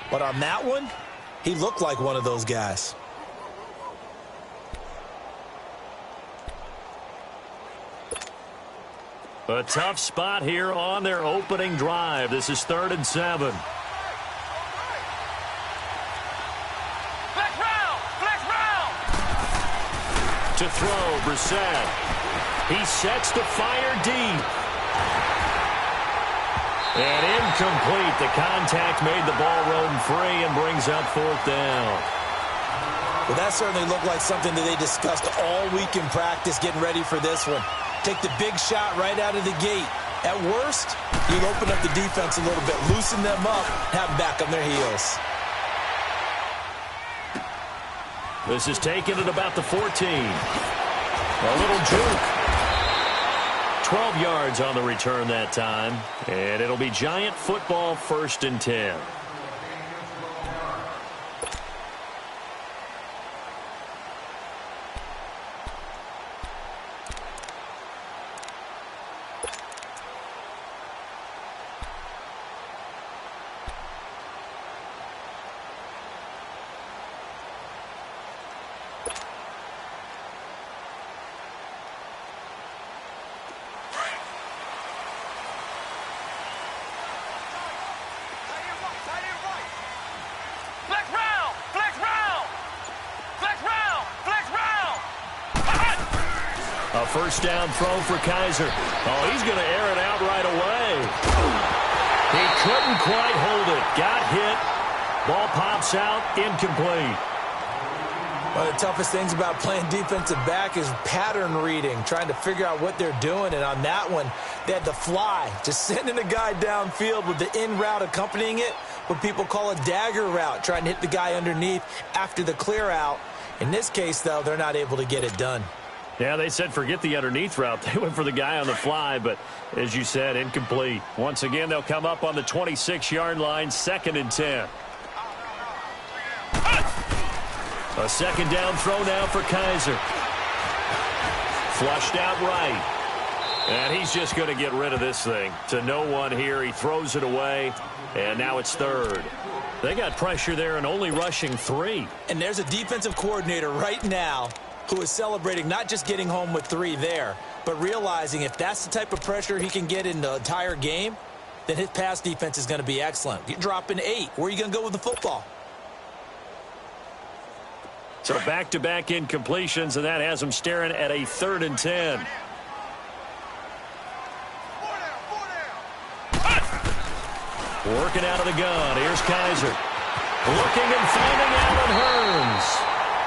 But on that one, he looked like one of those guys. A tough spot here on their opening drive. This is 3rd and 7. To throw, Brissett. He sets to fire deep. And incomplete. The contact made the ball roam free and brings up 4th down. Well, that certainly looked like something that they discussed all week in practice getting ready for this one. Take the big shot right out of the gate. At worst, you'll open up the defense a little bit, loosen them up, have them back on their heels. This is taken at about the 14. A little juke. 12 yards on the return that time. And it'll be Giant football, 1st and 10. First down throw for Kaiser. Oh, he's going to air it out right away. He couldn't quite hold it. Got hit. Ball pops out. Incomplete. One of the toughest things about playing defensive back is pattern reading, trying to figure out what they're doing. And on that one, they had to fly, just sending a guy downfield with the in route accompanying it, what people call a dagger route, trying to hit the guy underneath after the clear out. In this case, though, they're not able to get it done. Yeah, they said forget the underneath route. They went for the guy on the fly, but as you said, incomplete. Once again, they'll come up on the 26-yard line, 2nd and 10. A 2nd down throw now for Kaiser. Flushed out right. And he's just going to get rid of this thing. To no one here. He throws it away, and now it's 3rd. They got pressure there and only rushing 3. And there's a defensive coordinator right now who is celebrating not just getting home with 3 there, but realizing if that's the type of pressure he can get in the entire game, then his pass defense is going to be excellent. You're dropping 8. Where are you going to go with the football? So back-to-back incompletions, and that has them staring at a 3rd and 10. Working out of the gun. Here's Kaiser. Looking and finding Allen Hurns.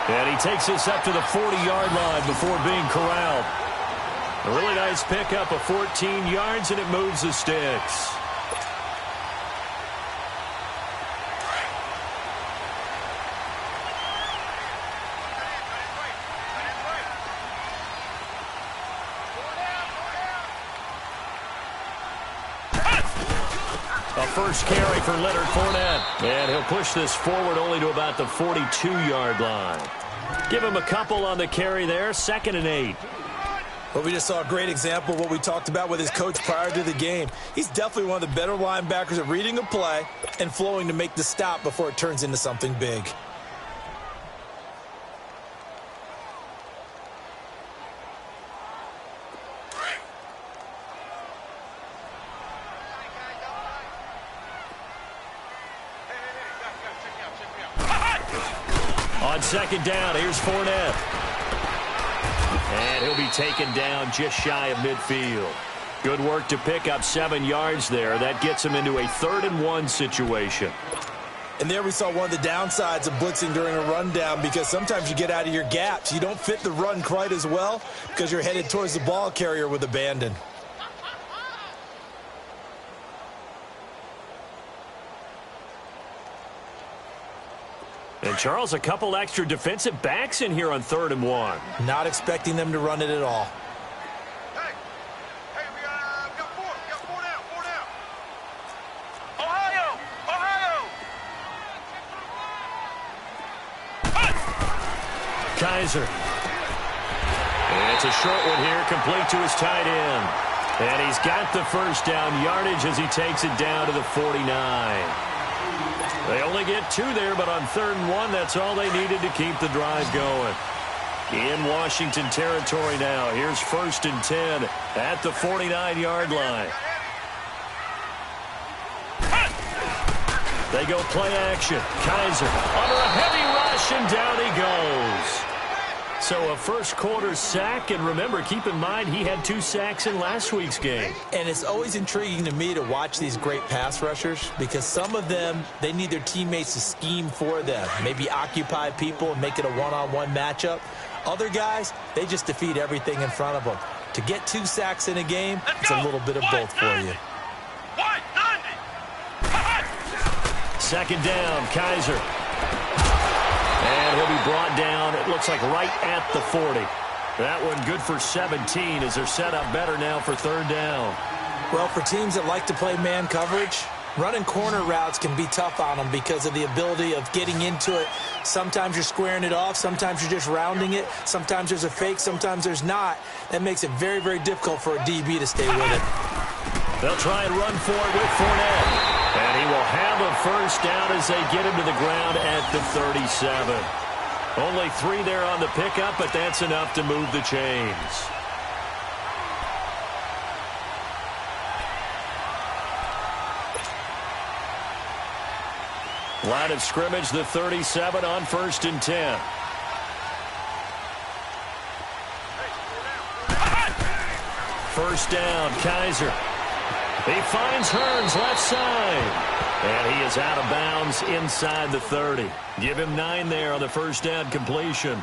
And he takes this up to the 40-yard line before being corralled. A really nice pickup of 14 yards, and it moves the sticks. A first carry for Leonard Fournette. And he'll push this forward only to about the 42-yard line. Give him a couple on the carry there. 2nd and 8. Well, we just saw a great example of what we talked about with his coach prior to the game. He's definitely one of the better linebackers at reading a play and flowing to make the stop before it turns into something big. On 2nd down, here's Fournette. And he'll be taken down just shy of midfield. Good work to pick up 7 yards there. That gets him into a 3rd and 1 situation. And there we saw one of the downsides of blitzing during a rundown, because sometimes you get out of your gaps. You don't fit the run quite as well because you're headed towards the ball carrier with abandon. And, Charles, a couple extra defensive backs in here on 3rd and 1. Not expecting them to run it at all. Hey, we got 4. We got 4 down. 4 down. Ohio! Kaiser. And it's a short one here, complete to his tight end. And he's got the first down yardage as he takes it down to the 49. They only get 2 there, but on 3rd and 1, that's all they needed to keep the drive going. In Washington territory now. Here's 1st and 10 at the 49-yard line. They go play action. Kaiser under a heavy rush, and down he goes. So a first-quarter sack, and remember, keep in mind, he had 2 sacks in last week's game. And it's always intriguing to me to watch these great pass rushers because some of them, they need their teammates to scheme for them, maybe occupy people and make it a one-on-one matchup. Other guys, they just defeat everything in front of them. To get 2 sacks in a game, it's a little bit of both for you. 2nd down, Kaiser. And he'll be brought down, it looks like right at the 40. That one good for 17 as they're set up better now for 3rd down. Well, for teams that like to play man coverage, running corner routes can be tough on them because of the ability of getting into it. Sometimes you're squaring it off. Sometimes you're just rounding it. Sometimes there's a fake. Sometimes there's not. That makes it very, very difficult for a DB to stay with it. They'll try and run for it with Fournette. And he will have a 1st down as they get him to the ground at the 37. Only 3 there on the pickup, but that's enough to move the chains. Line of scrimmage, the 37 on 1st and 10. First down, Kaiser. He finds Hearns left side. And he is out of bounds inside the 30. Give him 9 there on the 1st down completion.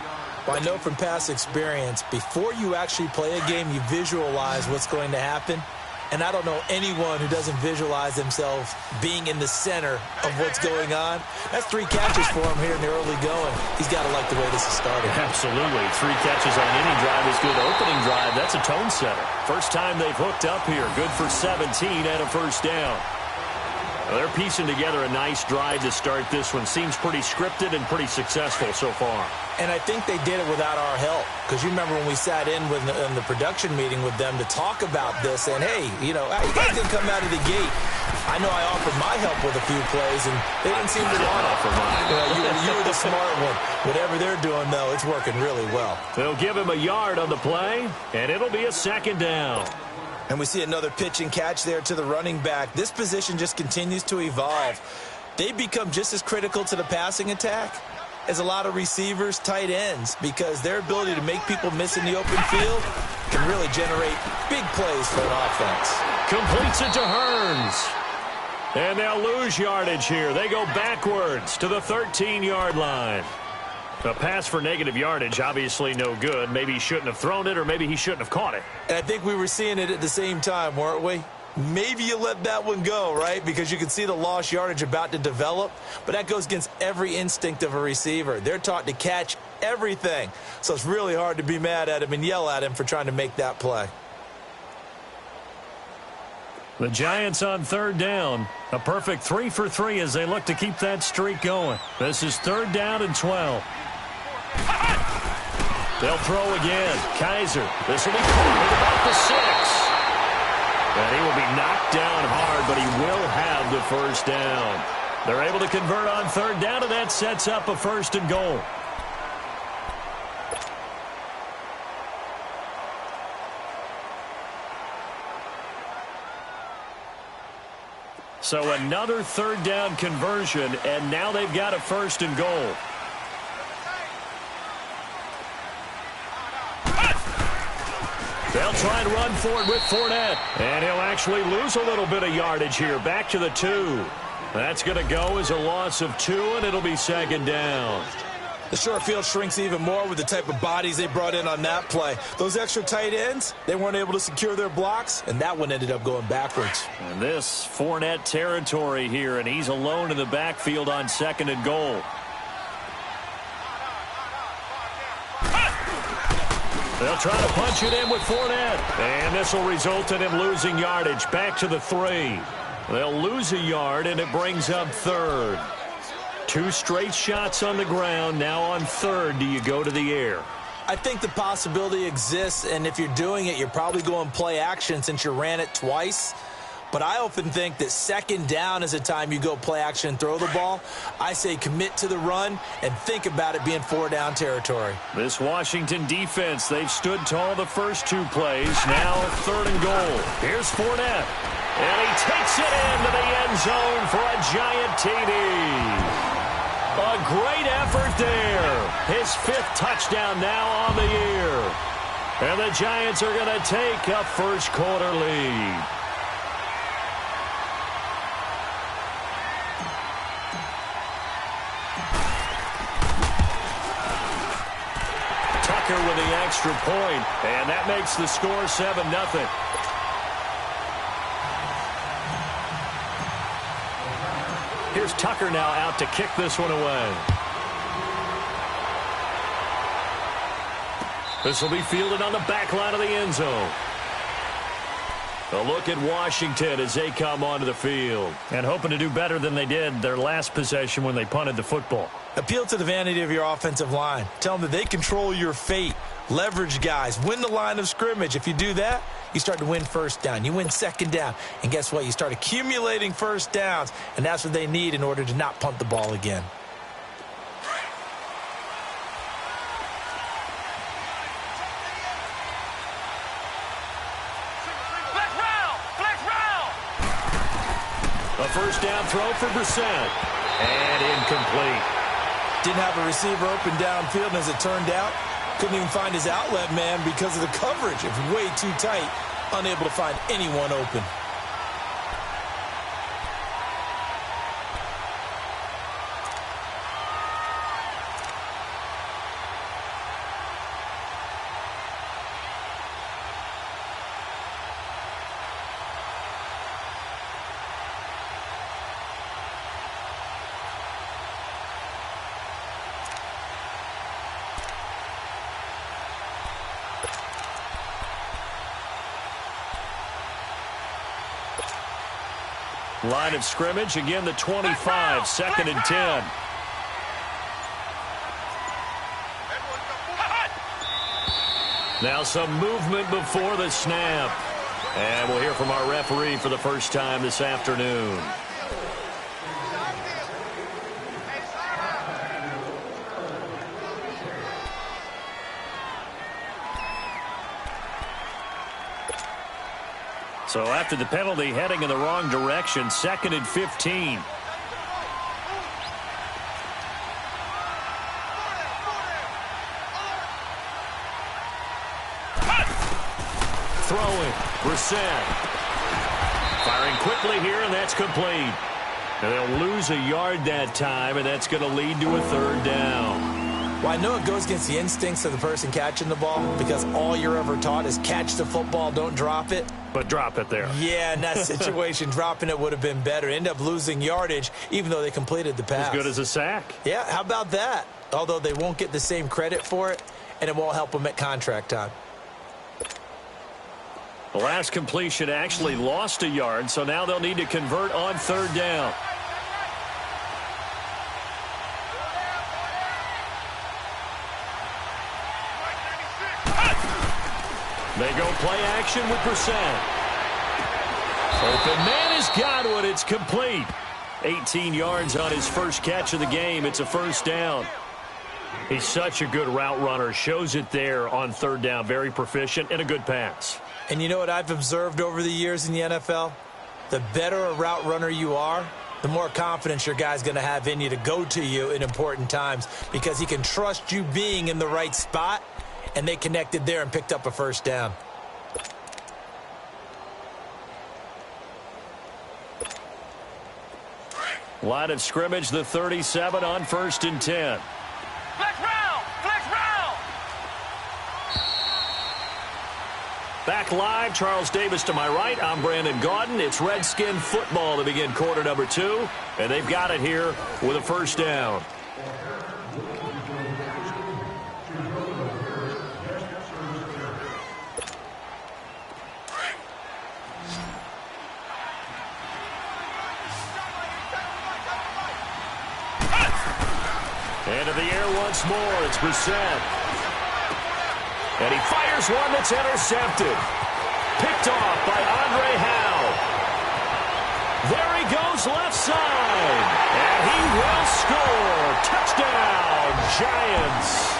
Well, I know from past experience, before you actually play a game, you visualize what's going to happen. And I don't know anyone who doesn't visualize themselves being in the center of what's going on. That's 3 catches for him here in the early going. He's got to like the way this is started. Absolutely. 3 catches on any drive is good. Opening drive, that's a tone setter. First time they've hooked up here. Good for 17 and a 1st down. Well, they're piecing together a nice drive to start this one. Seems pretty scripted and pretty successful so far. And I think they did it without our help. Because you remember when we sat in the production meeting with them to talk about this. And, hey, you know, you guys didn't come out of the gate. I know I offered my help with a few plays, and they didn't seem to want it. You were the smart one. Whatever they're doing, though, it's working really well. They'll give him a yard on the play, and it'll be a 2nd down. And we see another pitch and catch there to the running back. This position just continues to evolve. They become just as critical to the passing attack as a lot of receivers, tight ends, because their ability to make people miss in the open field can really generate big plays for an offense. Completes it to Hearns. And they'll lose yardage here. They go backwards to the 13-yard line. A pass for negative yardage, obviously no good. Maybe he shouldn't have thrown it, or maybe he shouldn't have caught it. And I think we were seeing it at the same time, weren't we? Maybe you let that one go, right? Because you can see the lost yardage about to develop. But that goes against every instinct of a receiver. They're taught to catch everything. So it's really hard to be mad at him and yell at him for trying to make that play. The Giants on 3rd down. A perfect 3 for 3 as they look to keep that streak going. This is 3rd down and 12. They'll throw again. Kaiser. This will be caught at about the 6. And he will be knocked down hard, but he will have the 1st down. They're able to convert on 3rd down, and that sets up a 1st and goal. So another 3rd down conversion, and now they've got a 1st and goal. They'll try and run for it with Fournette. And he'll actually lose a little bit of yardage here. Back to the 2. That's going to go as a loss of 2, and it'll be 2nd down. The short field shrinks even more with the type of bodies they brought in on that play. Those extra tight ends, they weren't able to secure their blocks, and that one ended up going backwards. And this Fournette territory here, and he's alone in the backfield on 2nd and goal. They'll try to punch it in with Fournette. And this will result in him losing yardage. Back to the 3. They'll lose a yard, and it brings up 3rd. 2 straight shots on the ground. Now on 3rd, do you go to the air? I think the possibility exists, and if you're doing it, you're probably going play action since you ran it twice. But I often think that second down is a time you go play action and throw the ball. I say commit to the run and think about it being 4-down territory. This Washington defense, they've stood tall the first 2 plays. Now 3rd and goal. Here's Fournette. And he takes it into the end zone for a giant TD. A great effort there. His 5th touchdown now on the year. And the Giants are going to take a first-quarter lead. Tucker with the extra point, and that makes the score 7-0. Here's Tucker now out to kick this one away. This will be fielded on the back line of the end zone. A look at Washington as they come onto the field. And hoping to do better than they did their last possession when they punted the football. Appeal to the vanity of your offensive line. Tell them that they control your fate. Leverage guys. Win the line of scrimmage. If you do that, you start to win first down. You win second down. And guess what? You start accumulating first downs. And that's what they need in order to not punt the ball again. A first down throw for Brissett. And incomplete. Didn't have a receiver open downfield, and as it turned out, couldn't even find his outlet man because of the coverage. It was way too tight, unable to find anyone open. Line of scrimmage, again the 25, 2nd and 10. Now some movement before the snap. And we'll hear from our referee for the first time this afternoon. So after the penalty, heading in the wrong direction, 2nd and 15. Throwing, Brissett. Firing quickly here, and that's complete. And they'll lose a yard that time, and that's going to lead to a 3rd down. Well, I know it goes against the instincts of the person catching the ball because all you're ever taught is catch the football, don't drop it. But drop it there. Yeah, in that situation, dropping it would have been better. End up losing yardage, even though they completed the pass. As good as a sack. Yeah, how about that? Although they won't get the same credit for it, and it won't help them at contract time. The last completion actually lost a yard, so now they'll need to convert on 3rd down. They go play action with Brissett. Open man has got one. It's complete. 18 yards on his first catch of the game. It's a 1st down. He's such a good route runner. Shows it there on 3rd down. Very proficient and a good pass. And you know what I've observed over the years in the NFL? The better a route runner you are, the more confidence your guy's going to have in you to go to you in important times because he can trust you being in the right spot. And they connected there and picked up a 1st down. Line of scrimmage, the 37 on 1st and 10. Flex round! Flex round! Back live, Charles Davis to my right. I'm Brandon Gaudin. It's Redskin football to begin quarter number 2. And they've got it here with a 1st down. Into the air once more. It's Brissett. And he fires one that's intercepted. Picked off by Andre Howe. goes left side. And he will score. Touchdown, Giants.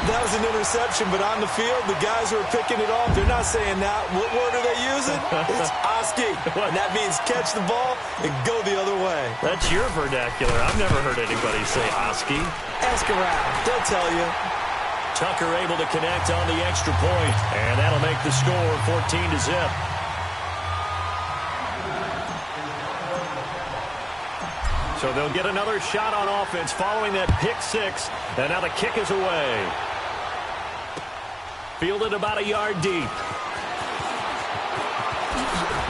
That was an interception, but on the field, the guys who are picking it off, they're not saying that. What word are they using? It's Oski. And that means catch the ball and go the other way. That's your vernacular. I've never heard anybody say Oski. Ask around. They'll tell you. Tucker able to connect on the extra point, and that'll make the score 14-0. So they'll get another shot on offense following that pick six, and now the kick is away. Fielded about a yard deep.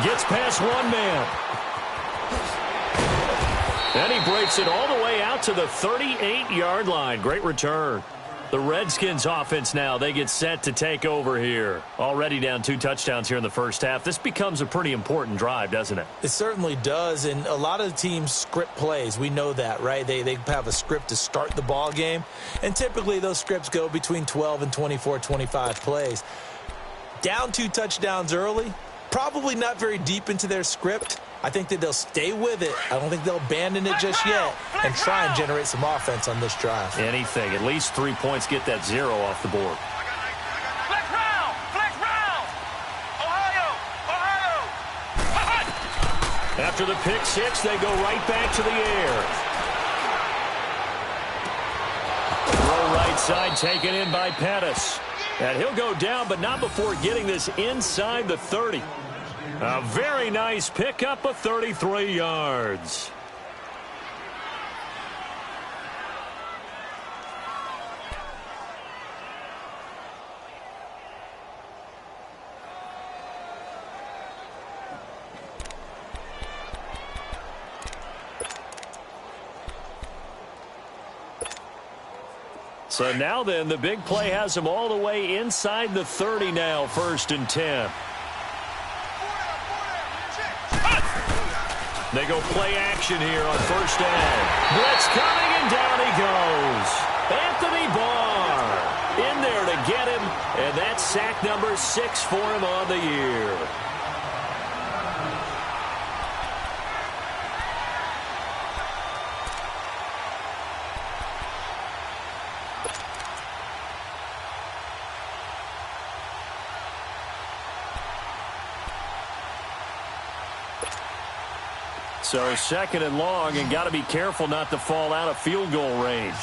Gets past one man. And he breaks it all the way out to the 38-yard line. Great return. The Redskins offense now, they get set to take over here. Already down 2 touchdowns here in the first half. This becomes a pretty important drive, doesn't it? It certainly does, and a lot of the teams script plays. We know that, right? They have a script to start the ball game, and typically those scripts go between 12 and 24, 25 plays. Down 2 touchdowns early, probably not very deep into their script. I think that they'll stay with it. I don't think they'll abandon it just yet and try and generate some offense on this drive. Anything. At least 3 points, get that 0 off the board. Flex round! Flex round! Ohio! Ohio! After the pick six, they go right back to the air. Throw right side taken in by Pettis. And he'll go down, but not before getting this inside the 30. A very nice pickup of 33 yards. So now then, the big play has them all the way inside the 30 now, 1st and 10. They go play action here on 1st down. Blitz coming, and down he goes. Anthony Barr in there to get him, and that's sack number 6 for him on the year. So 2nd and long, and got to be careful not to fall out of field goal range.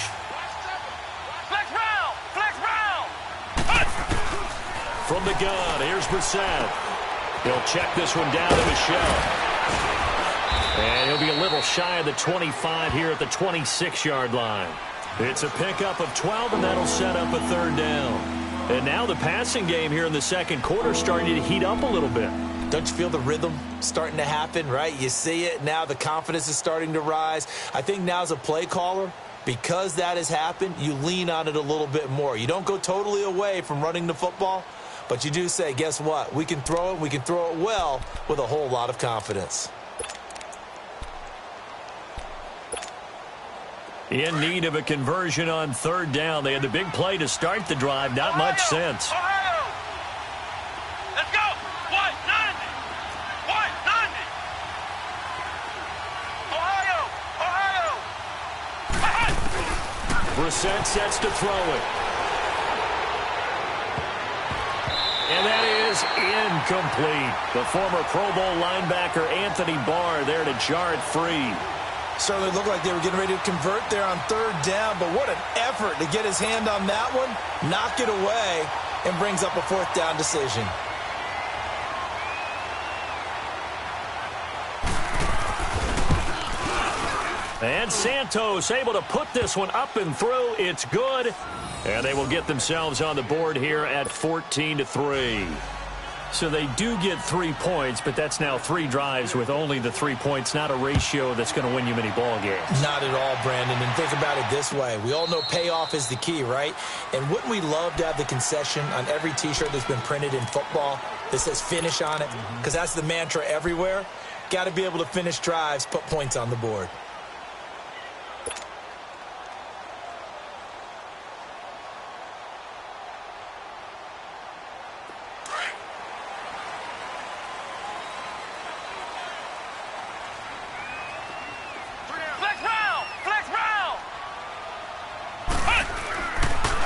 Flex round! Flex round! From the gun, here's Brissett. He'll check this one down to Michelle. And he'll be a little shy of the 25 here at the 26-yard line. It's a pickup of 12, and that'll set up a 3rd down. And now the passing game here in the 2nd quarter starting to heat up a little bit. Don't you feel the rhythm starting to happen, right? You see it. Now the confidence is starting to rise. I think now as a play caller, because that has happened, you lean on it a little bit more. You don't go totally away from running the football, but you do say, guess what? We can throw it. We can throw it well with a whole lot of confidence. In need of a conversion on 3rd down. They had the big play to start the drive. Not much sense. Ohio! Let's go! White 90! White 90! Ohio! Ohio! Brissett sets to throw it. And that is incomplete. The former Pro Bowl linebacker Anthony Barr there to jar it free. Certainly looked like they were getting ready to convert there on 3rd down, but what an effort to get his hand on that one, knock it away, and brings up a 4th down decision. And Santos able to put this one up and through. It's good. And they will get themselves on the board here at 14-3. So they do get 3 points, but that's now 3 drives with only the 3 points, not a ratio that's going to win you many ball games. Not at all, Brandon. And think about it this way. We all know payoff is the key, right? And wouldn't we love to have the concession on every T-shirt that's been printed in football that says finish on it? Because that's the mantra everywhere. Got to be able to finish drives, put points on the board.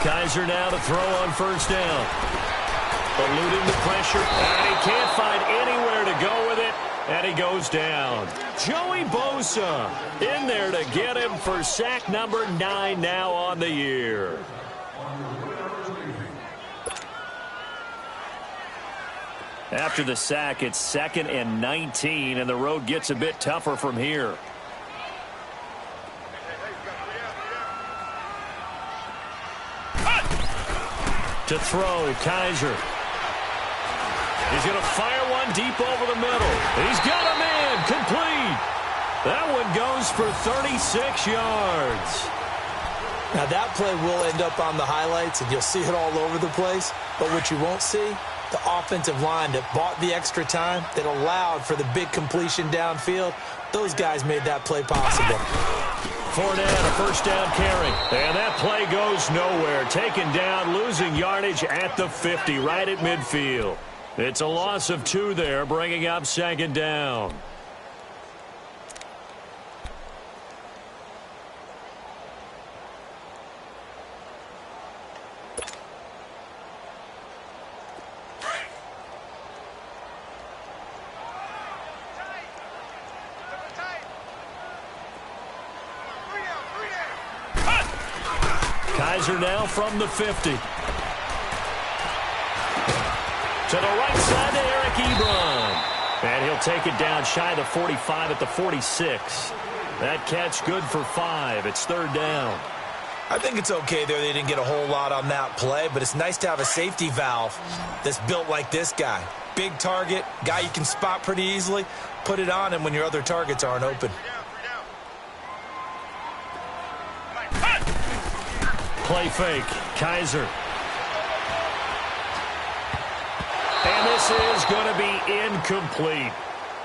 Kaiser now to throw on first down. Eluding the pressure, and he can't find anywhere to go with it, and he goes down. Joey Bosa in there to get him for sack number 9 now on the year. After the sack, it's 2nd and 19, and the road gets a bit tougher from here. To throw, Kaiser. He's going to fire one deep over the middle. He's got a man, complete. That one goes for 36 yards. Now that play will end up on the highlights, and you'll see it all over the place. But what you won't see, the offensive line that bought the extra time, that allowed for the big completion downfield, those guys made that play possible. Fournette, a first down carry. And that play goes nowhere. Taken down, losing yardage at the 50, right at midfield. It's a loss of 2 there, bringing up 2nd down. Kaiser now from the 50. To the right side to Eric Ebron. And he'll take it down shy of the 45 at the 46. That catch good for 5. It's 3rd down. I think it's okay there. They didn't get a whole lot on that play, but it's nice to have a safety valve that's built like this guy. Big target, guy you can spot pretty easily. Put it on him when your other targets aren't open. Play fake. Kaiser. And this is going to be incomplete.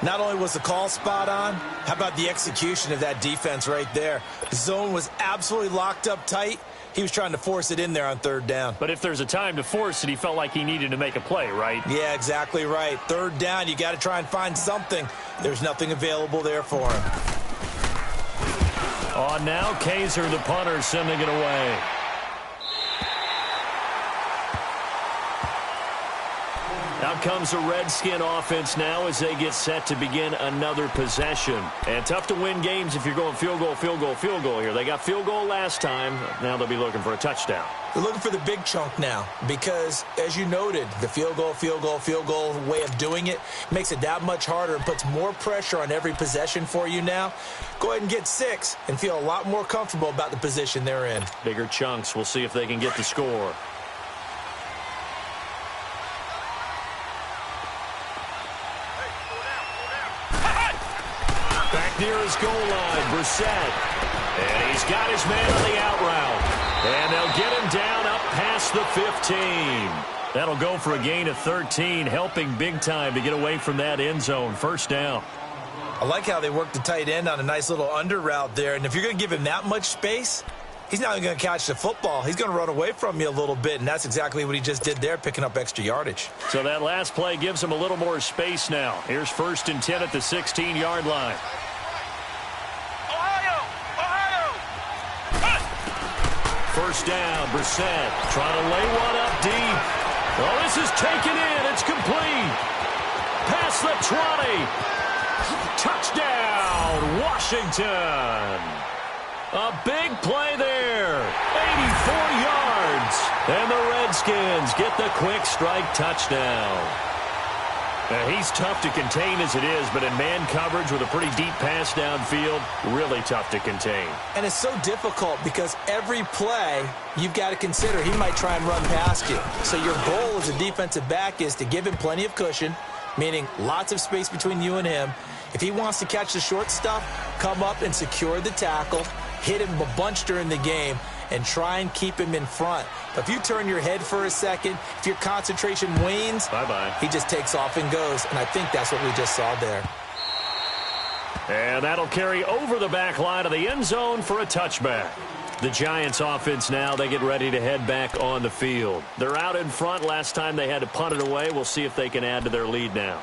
Not only was the call spot on, how about the execution of that defense right there? The zone was absolutely locked up tight. He was trying to force it in there on 3rd down. But if there's a time to force it, he felt like he needed to make a play, right? Yeah, exactly right. 3rd down, you got to try and find something. There's nothing available there for him. On now, Kaiser, the punter, sending it away. Out comes the Redskin offense now as they get set to begin another possession. And tough to win games if you're going field goal, field goal, field goal here. They got field goal last time. Now they'll be looking for a touchdown. They're looking for the big chunk now because, as you noted, the field goal, field goal, field goal way of doing it makes it that much harder and puts more pressure on every possession for you now. Go ahead and get 6 and feel a lot more comfortable about the position they're in. Bigger chunks. We'll see if they can get the score. Near his goal line, Brissett. And he's got his man on the out route. And they'll get him down up past the 15. That'll go for a gain of 13, helping big time to get away from that end zone. 1st down. I like how they worked the tight end on a nice little under route there. And if you're going to give him that much space, he's not even going to catch the football. He's going to run away from you a little bit, and that's exactly what he just did there, picking up extra yardage. So that last play gives him a little more space now. Here's 1st and 10 at the 16-yard line. First down, Brissett trying to lay one up deep. Well, this is taken in. It's complete. Past the 20. Touchdown, Washington. A big play there. 84 yards. And the Redskins get the quick strike touchdown. Now, he's tough to contain as it is, but in man coverage with a pretty deep pass downfield, really tough to contain. And it's so difficult because every play you've got to consider he might try and run past you. So your goal as a defensive back is to give him plenty of cushion, meaning lots of space between you and him. If he wants to catch the short stuff, come up and secure the tackle, hit him a bunch during the game, and try and keep him in front. But if you turn your head for a second, if your concentration wanes, bye-bye. He just takes off and goes. And I think that's what we just saw there. And that'll carry over the back line of the end zone for a touchback. The Giants offense now, they get ready to head back on the field. They're out in front. Last time they had to punt it away. We'll see if they can add to their lead now.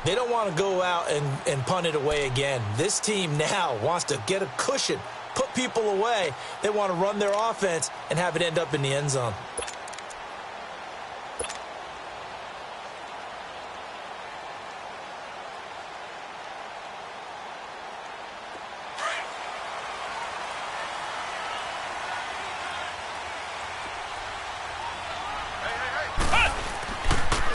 They don't want to go out and punt it away again. This team now wants to get a cushion, put people away. They want to run their offense and have it end up in the end zone.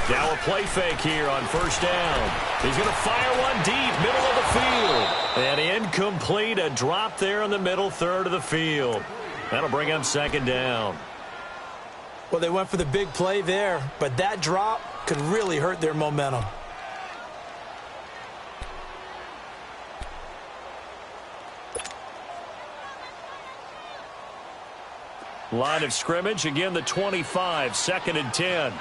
Now a play fake here on first down. He's going to fire one deep, middle of the field. And incomplete, a drop there in the middle third of the field. That'll bring up second down. Well, they went for the big play there, but that drop could really hurt their momentum. Line of scrimmage, again the 25, 2nd and 10.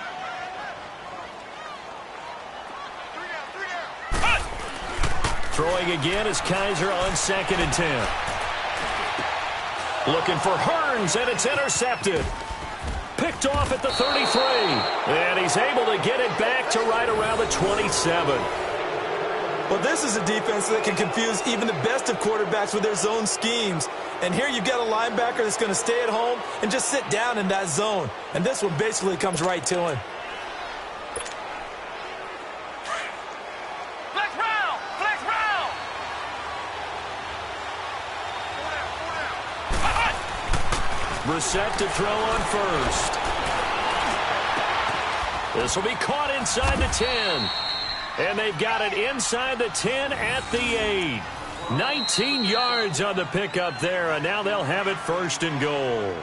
Throwing again is Kaiser on 2nd and 10. Looking for Hearns, and it's intercepted. Picked off at the 33. And he's able to get it back to right around the 27. Well, this is a defense that can confuse even the best of quarterbacks with their zone schemes. And here you've got a linebacker that's going to stay at home and just sit down in that zone. And this one basically comes right to him. Brissett to throw on first. This will be caught inside the 10. And they've got it inside the 10 at the 8. 19 yards on the pickup there, and now they'll have it 1st and goal.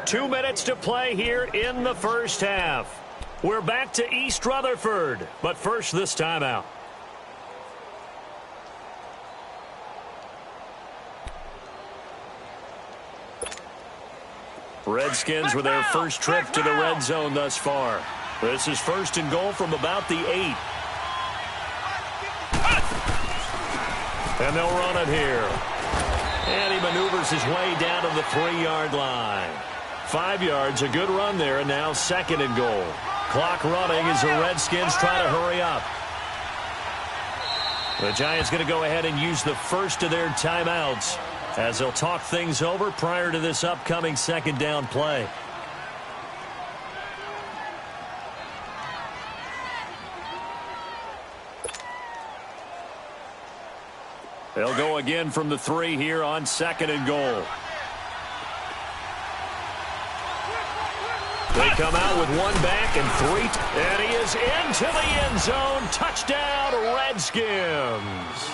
2 minutes to play here in the first half. We're back to East Rutherford, but first this timeout. Redskins with their first trip to the red zone thus far. This is 1st and goal from about the 8. And they'll run it here. And he maneuvers his way down to the 3-yard line. 5 yards, a good run there, and now 2nd and goal. Clock running as the Redskins try to hurry up. The Giants going to go ahead and use the first of their timeouts as they'll talk things over prior to this upcoming 2nd down play. They'll go again from the 3 here on 2nd and goal. They come out with 1 back and 3. And he is into the end zone. Touchdown, Redskins.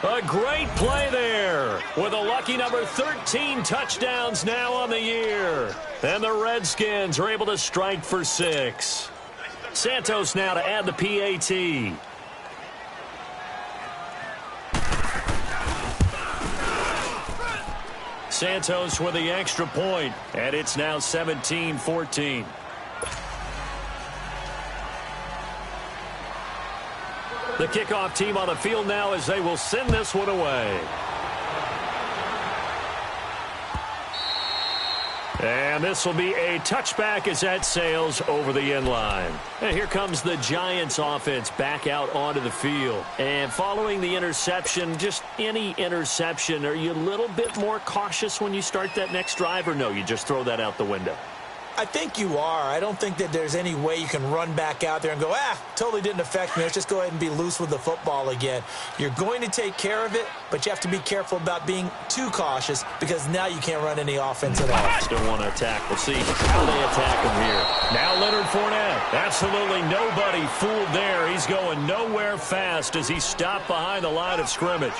A great play there with a lucky number 13 touchdowns now on the year. And the Redskins are able to strike for 6. Santos now to add the PAT. Santos with the extra point, and it's now 17-14. The kickoff team on the field now as they will send this one away. And this will be a touchback as that sails over the end line. And here comes the Giants offense back out onto the field. And following the interception, just any interception, are you a little bit more cautious when you start that next drive, or no, you just throw that out the window? I think you are. I don't think that there's any way you can run back out there and go, totally didn't affect me. Let's just go ahead and be loose with the football again. You're going to take care of it, but you have to be careful about being too cautious because now you can't run any offense at all. Still want to attack. We'll see how they attack him here. Now Leonard Fournette. Absolutely nobody fooled there. He's going nowhere fast as he stopped behind the line of scrimmage.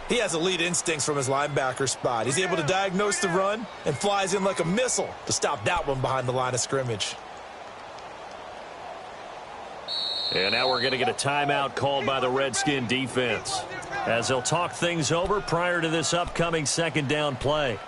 He has elite instincts from his linebacker spot. He's able to diagnose the run and flies in like a missile to stop that one behind the line of scrimmage. And now we're going to get a timeout called by the Redskin defense as they'll talk things over prior to this upcoming 2nd down play.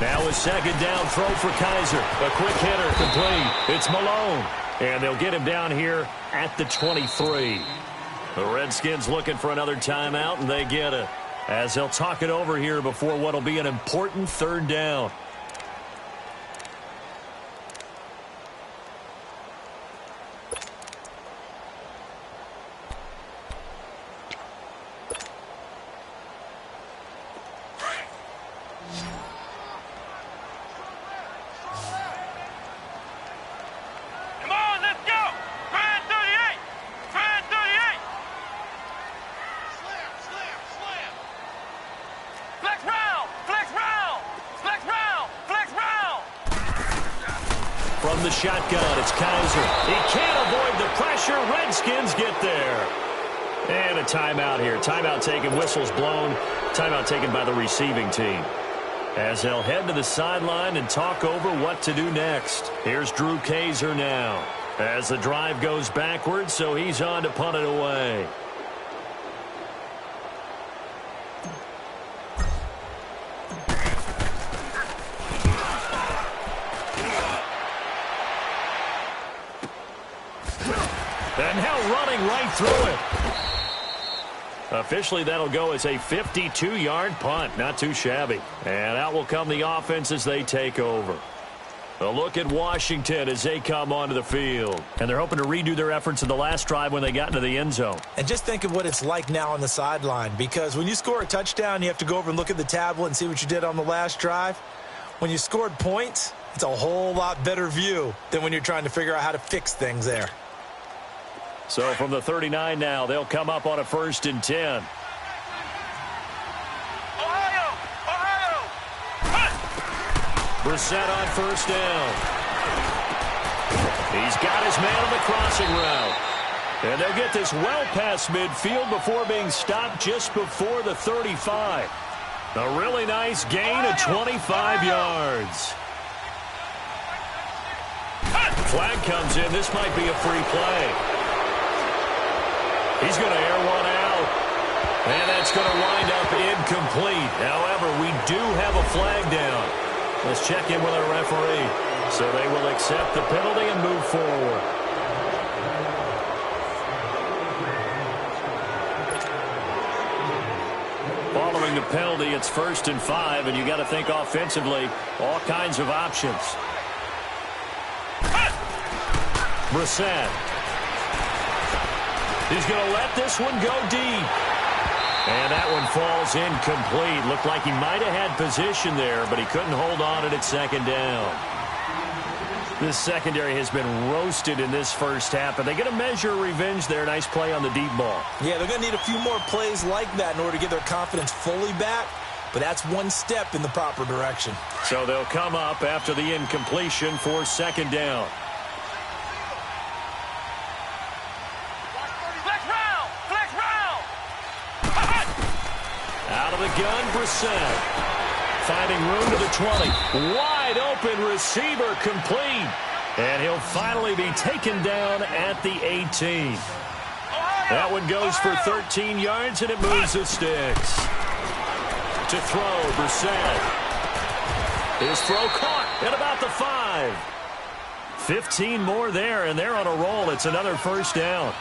Now a 2nd down throw for Kaiser. A quick hitter complete. It's Malone. And they'll get him down here at the 23. The Redskins looking for another timeout, and they get it, as they'll talk it over here before what will be an important third down. From the shotgun, it's Kaiser. He can't avoid the pressure. Redskins get there. And a timeout here. Timeout taken, whistles blown. Timeout taken by the receiving team, as they'll head to the sideline and talk over what to do next. Here's Drew Kaiser now, as the drive goes backwards, so he's on to punt it away. And now running right through it. Officially, that'll go as a 52-yard punt. Not too shabby. And out will come the offense as they take over. A look at Washington as they come onto the field. And they're hoping to redo their efforts in the last drive when they got into the end zone. And just think of what it's like now on the sideline, because when you score a touchdown, you have to go over and look at the tablet and see what you did on the last drive. When you scored points, it's a whole lot better view than when you're trying to figure out how to fix things there. So from the 39 now, they'll come up on a 1st and 10. Brissett on 1st down. He's got his man on the crossing route. And they'll get this well past midfield before being stopped just before the 35. A really nice gain of 25 yards. Flag comes in. This might be a free play. He's going to air one out. And that's going to wind up incomplete. However, we do have a flag down. Let's check in with our referee. So they will accept the penalty and move forward. Following the penalty, it's 1st and 5, and you got to think offensively, all kinds of options. Brissett. He's going to let this one go deep. And that one falls incomplete. Looked like he might have had position there, but he couldn't hold on to it at 2nd down. This secondary has been roasted in this first half, but they get a measure of revenge there. Nice play on the deep ball. Yeah, they're going to need a few more plays like that in order to get their confidence fully back, but that's one step in the proper direction. So they'll come up after the incompletion for 2nd down. Out of the gun, Brissett. Finding room to the 20. Wide open receiver complete. And he'll finally be taken down at the 18. That one goes for 13 yards, and it moves the sticks. To throw, Brissett. His throw caught at about the 5. 15 more there, and they're on a roll. It's another 1st down.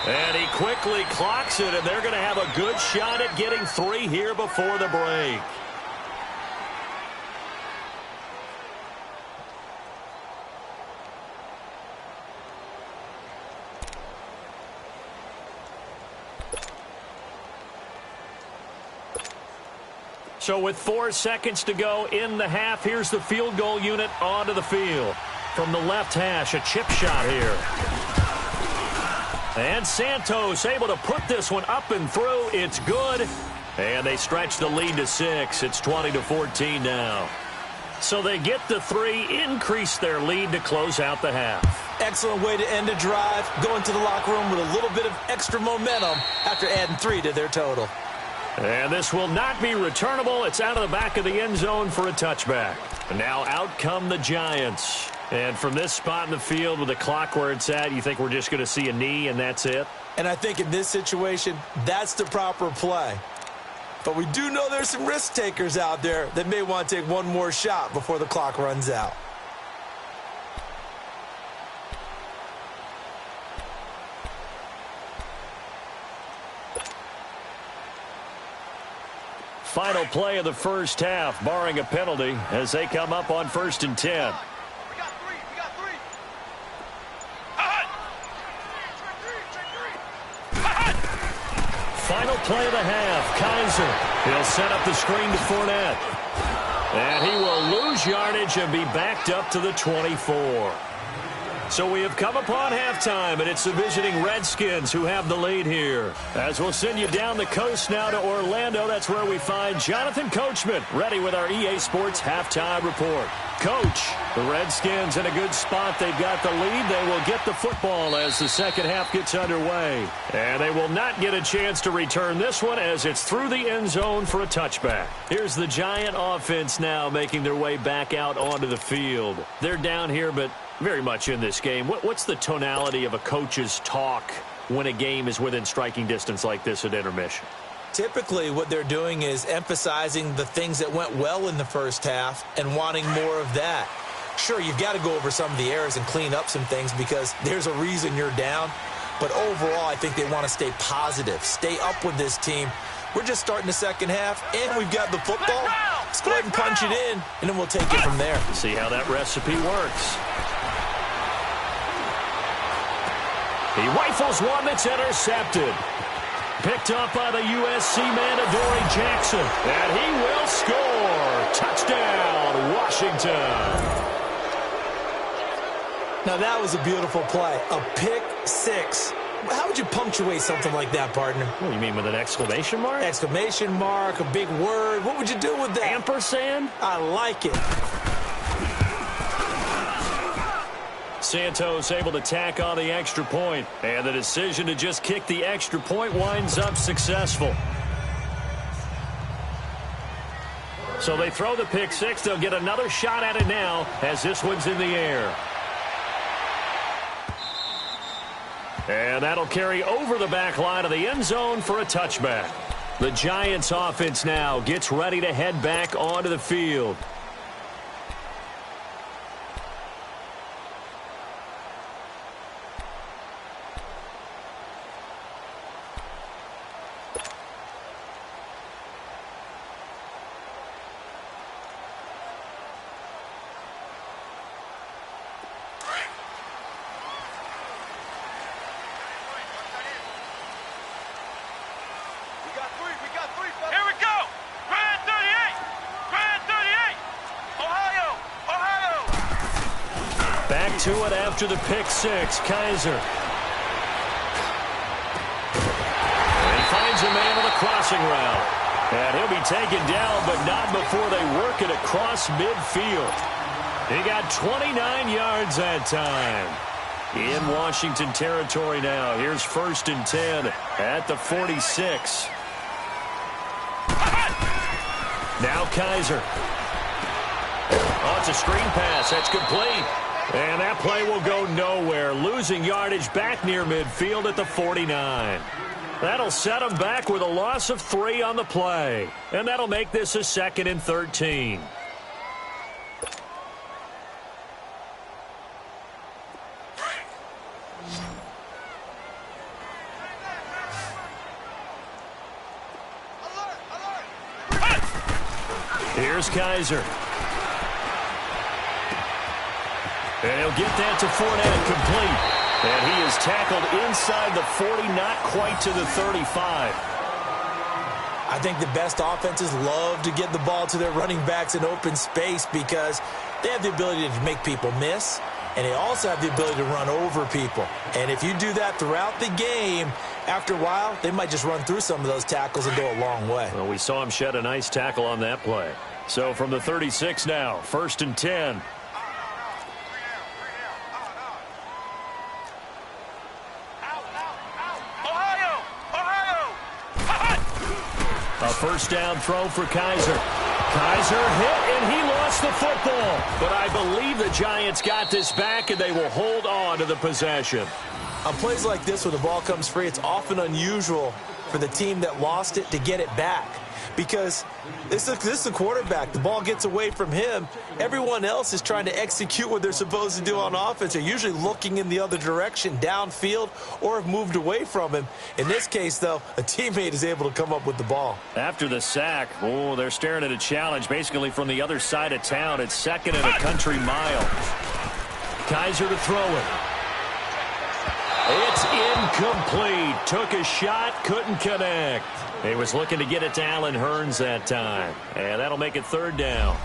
And he quickly clocks it, and they're going to have a good shot at getting 3 here before the break. So with 4 seconds to go in the half, here's the field goal unit onto the field. From the left hash, a chip shot here. And Santos able to put this one up and through. It's good. And they stretch the lead to 6. It's 20-14 now. So they get the 3, increase their lead to close out the half. Excellent way to end a drive. Going to the locker room with a little bit of extra momentum after adding 3 to their total. And this will not be returnable. It's out of the back of the end zone for a touchback. And now out come the Giants. And from this spot in the field with the clock where it's at, you think we're just going to see a knee and that's it? And I think in this situation, that's the proper play. But we do know there's some risk takers out there that may want to take one more shot before the clock runs out. Final play of the first half, barring a penalty, as they come up on 1st and 10. We got three. We got three. Final play of the half, Kaiser. He'll set up the screen to Fournette. And he will lose yardage and be backed up to the 24. So we have come upon halftime, and it's the visiting Redskins who have the lead here. As we'll send you down the coast now to Orlando, that's where we find Jonathan Coachman ready with our EA Sports Halftime Report. Coach, the Redskins in a good spot. They've got the lead. They will get the football as the second half gets underway. And they will not get a chance to return this one as it's through the end zone for a touchback. Here's the Giant offense now making their way back out onto the field. They're down here, but very much in this game. What's the tonality of a coach's talk when a game is within striking distance like this at intermission? Typically, what they're doing is emphasizing the things that went well in the first half and wanting more of that. Sure, you've got to go over some of the errors and clean up some things because there's a reason you're down. But overall, I think they want to stay positive, stay up with this team. We're just starting the second half, and we've got the football. Let's go ahead and punch it in, and then we'll take it from there. See how that recipe works. He rifles one that's intercepted. Picked up by the USC man, Adoree Jackson. And he will score. Touchdown, Washington. Now, that was a beautiful play. A pick six. How would you punctuate something like that, partner? What do you mean, with an exclamation mark? Exclamation mark, a big word. What would you do with that? Ampersand? I like it. Santos able to tack on the extra point, and the decision to just kick the extra point winds up successful. So they throw the pick six. They'll get another shot at it now as this one's in the air. And that'll carry over the back line of the end zone for a touchback. The Giants offense now gets ready to head back onto the field. To it after the pick six, Kaiser. And he finds a man on the crossing route. And he'll be taken down, but not before they work it across midfield. He got 29 yards that time. In Washington territory now. Here's 1st and 10 at the 46. Now Kaiser. Oh, it's a screen pass. That's complete. And that play will go nowhere, losing yardage back near midfield at the 49. That'll set him back with a loss of 3 on the play. And that'll make this a 2nd and 13. Here's Kaiser. And he'll get that to Fournette complete. And he is tackled inside the 40, not quite to the 35. I think the best offenses love to get the ball to their running backs in open space because they have the ability to make people miss, and they also have the ability to run over people. And if you do that throughout the game, after a while, they might just run through some of those tackles and go a long way. Well, we saw him shed a nice tackle on that play. So from the 36 now, 1st and 10. A first down throw for Kaiser. Kaiser hit, and he lost the football. But I believe the Giants got this back, and they will hold on to the possession. On plays like this where the ball comes free, it's often unusual for the team that lost it to get it back. because this is the quarterback. The ball gets away from him. Everyone else is trying to execute what they're supposed to do on offense. They're usually looking in the other direction, downfield, or have moved away from him. In this case, though, a teammate is able to come up with the ball. After the sack, they're staring at a challenge basically from the other side of town. It's 2nd and a country mile. Kaiser to throw it. It's incomplete. Took a shot, couldn't connect. He was looking to get it to Allen Hurns that time. And that'll make it 3rd down.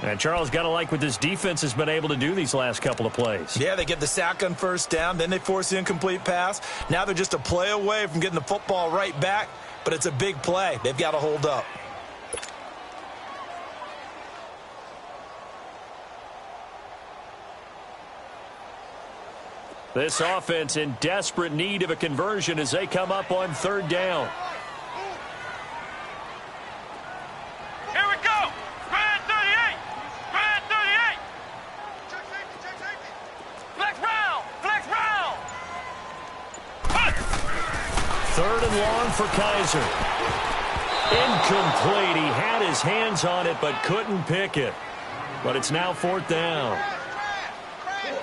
And Charles, got to like what this defense has been able to do these last couple of plays. Yeah, they get the sack on 1st down, then they force the incomplete pass. Now they're just a play away from getting the football right back, but it's a big play. They've got to hold up. This offense in desperate need of a conversion as they come up on 3rd down. Here we go. Red 38. Red 38. Check safety. Check safety. Flex round. Flex round. 3rd and long for Kaiser. Incomplete. He had his hands on it but couldn't pick it. But it's now 4th down.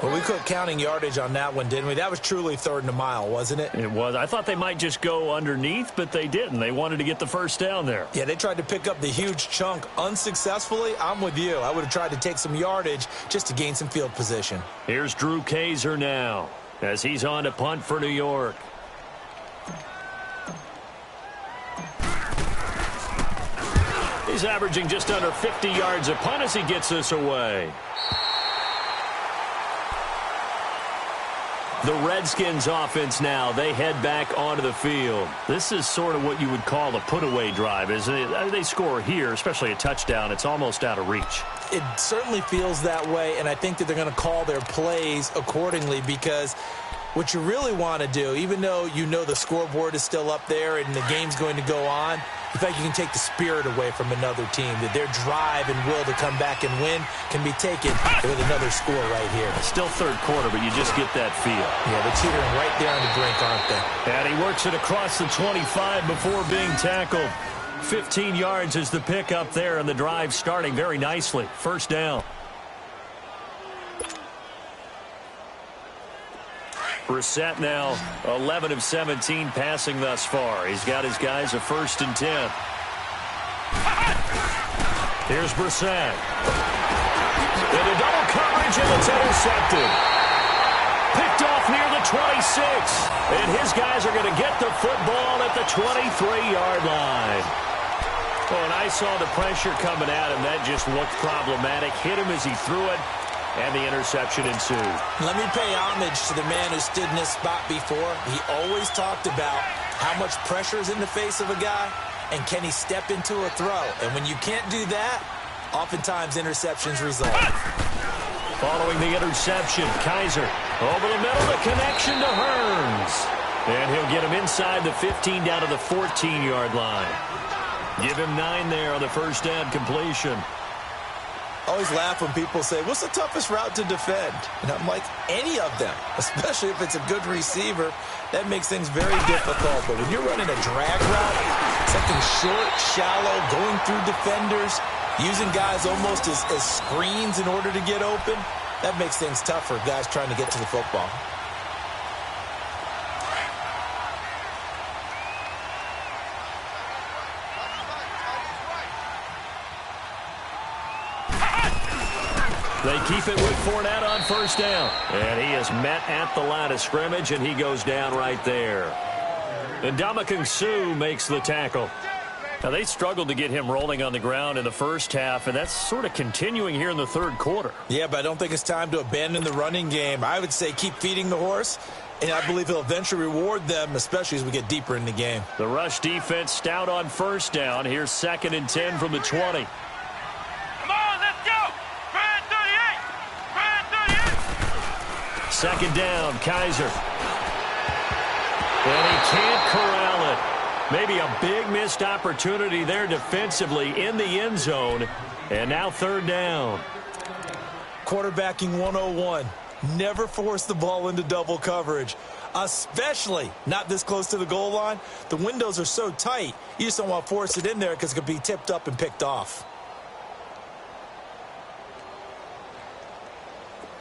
Well, we quit counting yardage on that one, didn't we? That was truly 3rd and a mile, wasn't it? It was. I thought they might just go underneath, but they didn't. They wanted to get the 1st down there. Yeah, they tried to pick up the huge chunk unsuccessfully. I'm with you. I would have tried to take some yardage just to gain some field position. Here's Drew Kaiser now as he's on to punt for New York. He's averaging just under 50 yards a punt as he gets this away. The Redskins offense now, they head back onto the field. This is sort of what you would call a put-away drive, isn't it? They score here, especially a touchdown. It's almost out of reach. It certainly feels that way, and I think that they're going to call their plays accordingly because what you really want to do, even though you know the scoreboard is still up there and the game's going to go on, in fact, you can take the spirit away from another team, that their drive and will to come back and win can be taken with another score right here. Still 3rd quarter, but you just get that feel. Yeah, they're teetering right there on the brink, aren't they? And he works it across the 25 before being tackled. 15 yards is the pickup there, and the drive starting very nicely. 1st down. Brissett now 11 of 17 passing thus far. He's got his guys a 1st and 10. Here's Brissett. Into double coverage, and it's intercepted. Picked off near the 26. And his guys are going to get the football at the 23-yard line. Oh, and I saw the pressure coming at him. That just looked problematic. Hit him as he threw it. And the interception ensued. Let me pay homage to the man who stood in this spot before. He always talked about how much pressure is in the face of a guy, and can he step into a throw. And when you can't do that, oftentimes interceptions result. Following the interception, Kaiser over the middle, the connection to Hurns. And he'll get him inside the 15 down to the 14-yard line. Give him 9 there on the 1st down completion. I always laugh when people say, what's the toughest route to defend? And I'm like, any of them, especially if it's a good receiver. That makes things very difficult. But when you're running a drag route, something short, shallow, going through defenders, using guys almost as screens in order to get open, that makes things tough for guys trying to get to the football. They keep it with Fournette on 1st down. And he is met at the line of scrimmage, and he goes down right there. And Ndamukong Suh makes the tackle. Now, they struggled to get him rolling on the ground in the 1st half, and that's sort of continuing here in the 3rd quarter. Yeah, but I don't think it's time to abandon the running game. I would say keep feeding the horse, and I believe he'll eventually reward them, especially as we get deeper in the game. The rush defense stout on 1st down. Here's 2nd and 10 from the 20. Second down, Kaiser. And he can't corral it. Maybe a big missed opportunity there defensively in the end zone. And now 3rd down. Quarterbacking 101. Never force the ball into double coverage, especially not this close to the goal line. The windows are so tight, you just don't want to force it in there because it could be tipped up and picked off.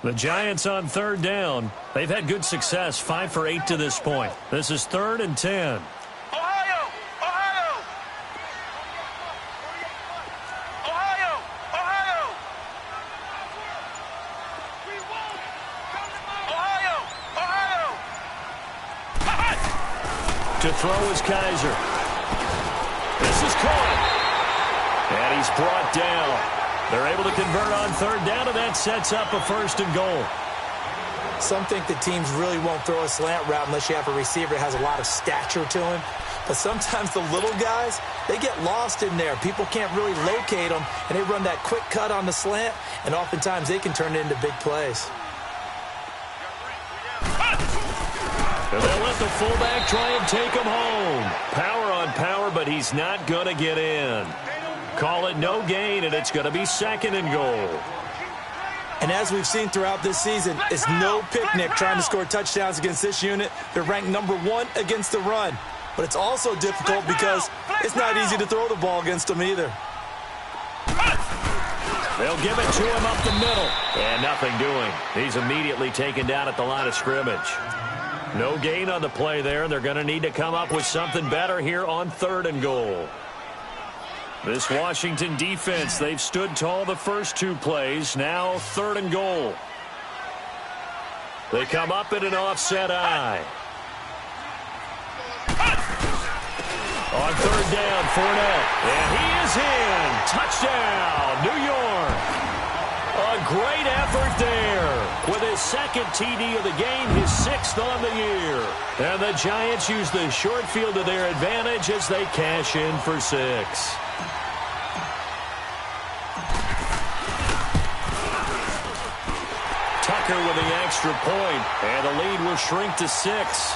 The Giants on third down. They've had good success, 5 for 8 to this point. This is 3rd and 10. Ohio! Ohio! Ohio! Ohio! Ohio! Ohio! To throw is Kaiser. This is caught. And he's brought down. They're able to convert on third down, and that sets up a 1st and goal. Some think the teams really won't throw a slant route unless you have a receiver that has a lot of stature to him. But sometimes the little guys, they get lost in there. People can't really locate them, and they run that quick cut on the slant, and oftentimes they can turn it into big plays. And they'll let the fullback try and take him home. Power on power, but he's not going to get in. Call it no gain, and it's going to be 2nd and goal. And as we've seen throughout this season, it's no picnic trying to score touchdowns against this unit. They're ranked number 1 against the run. But it's also difficult because it's not easy to throw the ball against them either. They'll give it to him up the middle. And nothing doing. He's immediately taken down at the line of scrimmage. No gain on the play there. They're going to need to come up with something better here on 3rd and goal. This Washington defense, they've stood tall the first 2 plays. Now 3rd and goal. They come up in an offset eye. On 3rd down, Fournette. And he is in. Touchdown, New York. A great effort there. With his 2nd TD of the game, his 6th on the year. And the Giants use the short field to their advantage as they cash in for 6. Tucker with the extra point, and the lead will shrink to 6.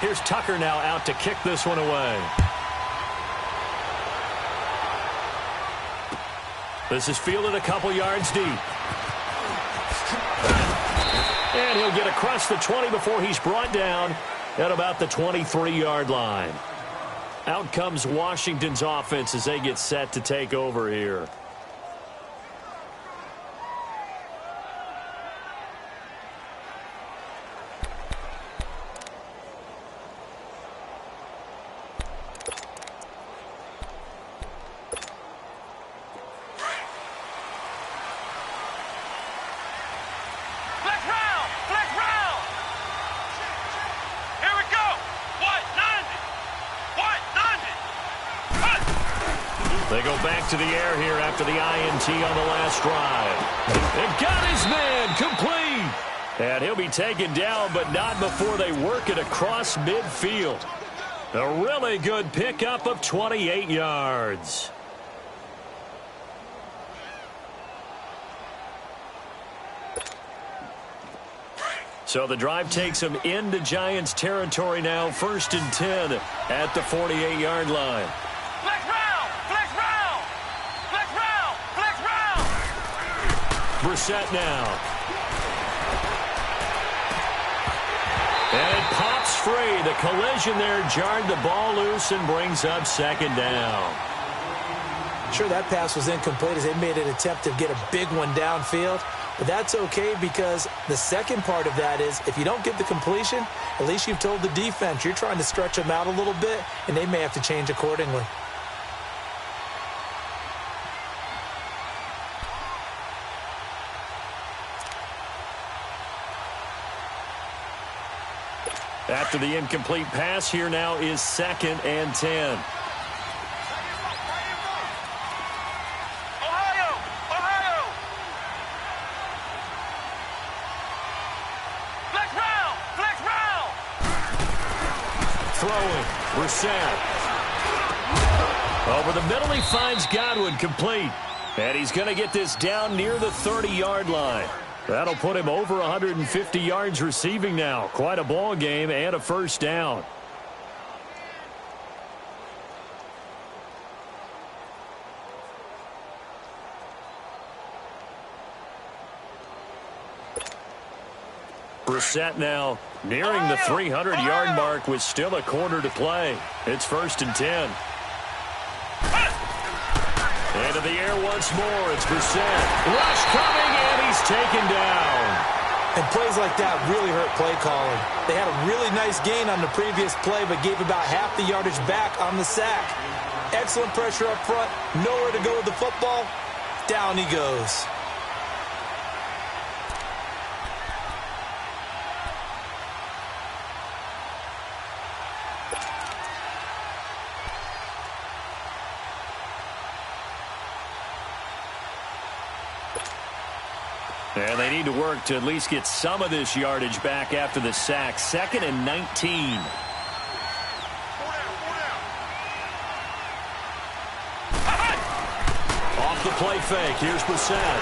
Here's Tucker now out to kick this one away. This is fielded a couple yards deep. And he'll get across the 20 before he's brought down at about the 23-yard line. Out comes Washington's offense as they get set to take over here. They go back to the air here after the INT on the last drive. They've got his man complete. And he'll be taken down, but not before they work it across midfield. A really good pickup of 28 yards. So the drive takes them into Giants territory now. 1st and 10 at the 48-yard line. Flex round! Flex round! Flex round! Flex round! Brissett now. And it pops free. The collision there jarred the ball loose and brings up 2nd down. Sure, that pass was incomplete as they made an attempt to get a big one downfield. But that's okay because the second part of that is if you don't get the completion, at least you've told the defense you're trying to stretch them out a little bit, and they may have to change accordingly. After the incomplete pass, here now is 2nd and 10. Throwing, Brissett. Over the middle, he finds Godwin complete. And he's going to get this down near the 30-yard line. That'll put him over 150 yards receiving now. Quite a ball game and a first down. Brissett now nearing the 300-yard mark with still a quarter to play. It's 1st and 10. Into the air once more. It's Brissett. Rush coming, and he's taken down. And plays like that really hurt play calling. They had a really nice gain on the previous play, but gave about half the yardage back on the sack. Excellent pressure up front. Nowhere to go with the football. Down he goes. And they need to work to at least get some of this yardage back after the sack. 2nd and 19. Off the play fake. Here's Brissett.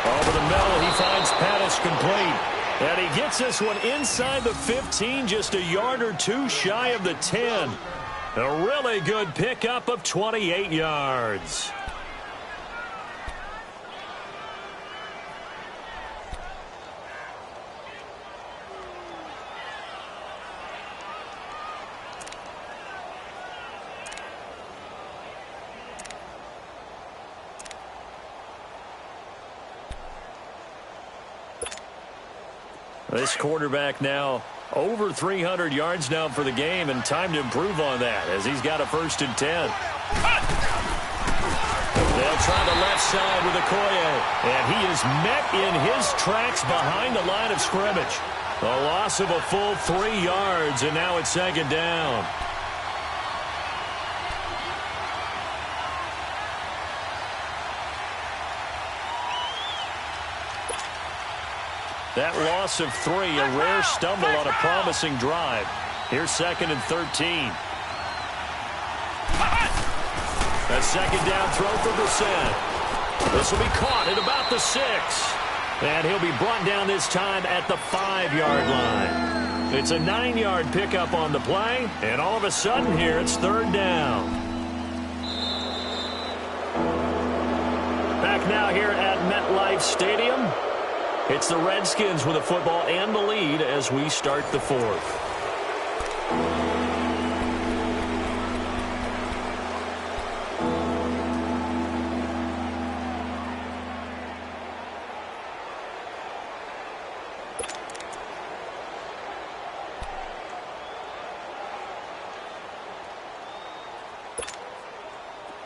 Over the middle, he finds Pettis complete. And he gets this one inside the 15, just a yard or two shy of the 10. A really good pickup of 28 yards. This quarterback now over 300 yards now for the game, and time to improve on that as he's got a 1st and 10. They'll try the left side with Okoye, and he is met in his tracks behind the line of scrimmage. A loss of a full 3 yards, and now it's 2nd down. That loss of 3, a rare stumble on a promising drive. Here's 2nd and 13. A 2nd down throw for Brissett. This will be caught at about the 6. And he'll be brought down this time at the 5-yard line. It's a 9-yard pickup on the play, and all of a sudden here it's 3rd down. Back now here at MetLife Stadium. It's the Redskins with the football and the lead as we start the 4th.